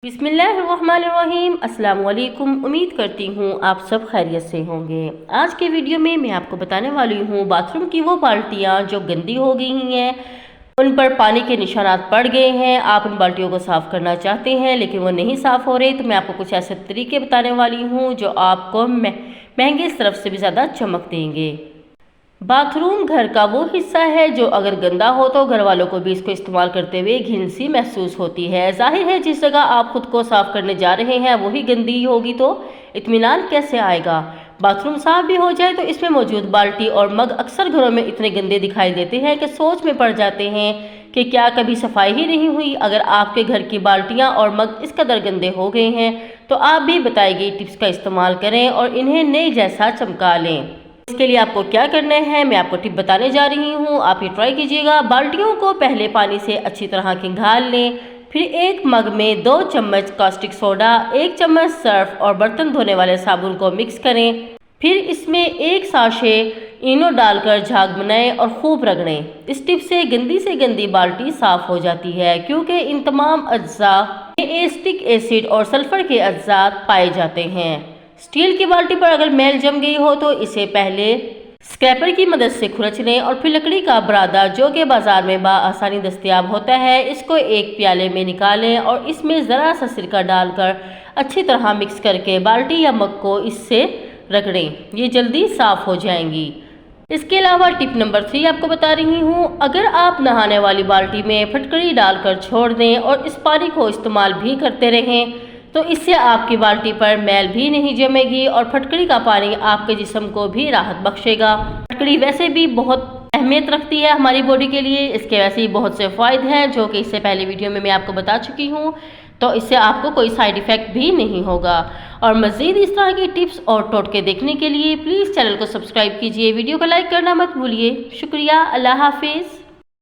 बिस्मिल्लाहिर्रहमानिर्रहीम। अस्सलाम वालेकुम। उम्मीद करती हूँ आप सब खैरियत से होंगे। आज के वीडियो में मैं आपको बताने वाली हूँ बाथरूम की वो बाल्टियाँ जो गंदी हो गई हैं, उन पर पानी के निशानात पड़ गए हैं। आप उन बाल्टियों को साफ़ करना चाहते हैं लेकिन वो नहीं साफ़ हो रही, तो मैं आपको कुछ ऐसे तरीके बताने वाली हूँ जो आपको महंगे सरफ से भी ज़्यादा चमक देंगे। बाथरूम घर का वो हिस्सा है जो अगर गंदा हो तो घर वालों को भी इसको इस्तेमाल करते हुए घिन सी महसूस होती है। जाहिर है जिस जगह आप खुद को साफ करने जा रहे हैं वही गंदी होगी तो इत्मीनान कैसे आएगा। बाथरूम साफ भी हो जाए तो इसमें मौजूद बाल्टी और मग अक्सर घरों में इतने गंदे दिखाई देते हैं कि सोच में पड़ जाते हैं कि क्या कभी सफाई ही नहीं हुई। अगर आपके घर की बाल्टियाँ और मग इस कदर गंदे हो गए हैं तो आप भी बताई गई टिप्स का इस्तेमाल करें और इन्हें नए जैसा चमका लें। इसके लिए आपको क्या करना है मैं आपको टिप बताने जा रही हूँ, आप ये ट्राई कीजिएगा। बाल्टियों को पहले पानी से अच्छी तरह खंगाल लें, फिर एक मग में 2 चम्मच कास्टिक सोडा, 1 चम्मच सर्फ और बर्तन धोने वाले साबुन को मिक्स करें। फिर इसमें 1 साशे इनो डालकर झाग बनाएं और खूब रगड़ें। इस टिप से गंदी बाल्टी साफ हो जाती है क्योंकि इन तमाम अज्जा में एसिटिक एसिड और सल्फर के अज्जा पाए जाते हैं। स्टील की बाल्टी पर अगर मैल जम गई हो तो इसे पहले स्क्रैपर की मदद से खुरच लें और फिर लकड़ी का बरादा जो कि बाजार में आसानी दस्तयाब होता है इसको एक प्याले में निकालें और इसमें ज़रा सा सिरका डालकर अच्छी तरह मिक्स करके बाल्टी या मग को इससे रगड़ें, ये जल्दी साफ़ हो जाएंगी। इसके अलावा टिप नंबर 3 आपको बता रही हूँ, अगर आप नहाने वाली बाल्टी में फटकड़ी डालकर छोड़ दें और इस पानी को इस्तेमाल भी करते रहें तो इससे आपकी बाल्टी पर मैल भी नहीं जमेगी और फटकड़ी का पानी आपके जिस्म को भी राहत बख्शेगा। फटकड़ी वैसे भी बहुत अहमियत रखती है हमारी बॉडी के लिए, इसके वैसे ही बहुत से फ़ायदे हैं जो कि इससे पहले वीडियो में मैं आपको बता चुकी हूँ, तो इससे आपको कोई साइड इफ़ेक्ट भी नहीं होगा। और मज़ीद इस तरह की टिप्स और टोटके देखने के लिए प्लीज़ चैनल को सब्सक्राइब कीजिए, वीडियो को लाइक करना मत भूलिए। शुक्रिया, अल्लाह हाफिज़।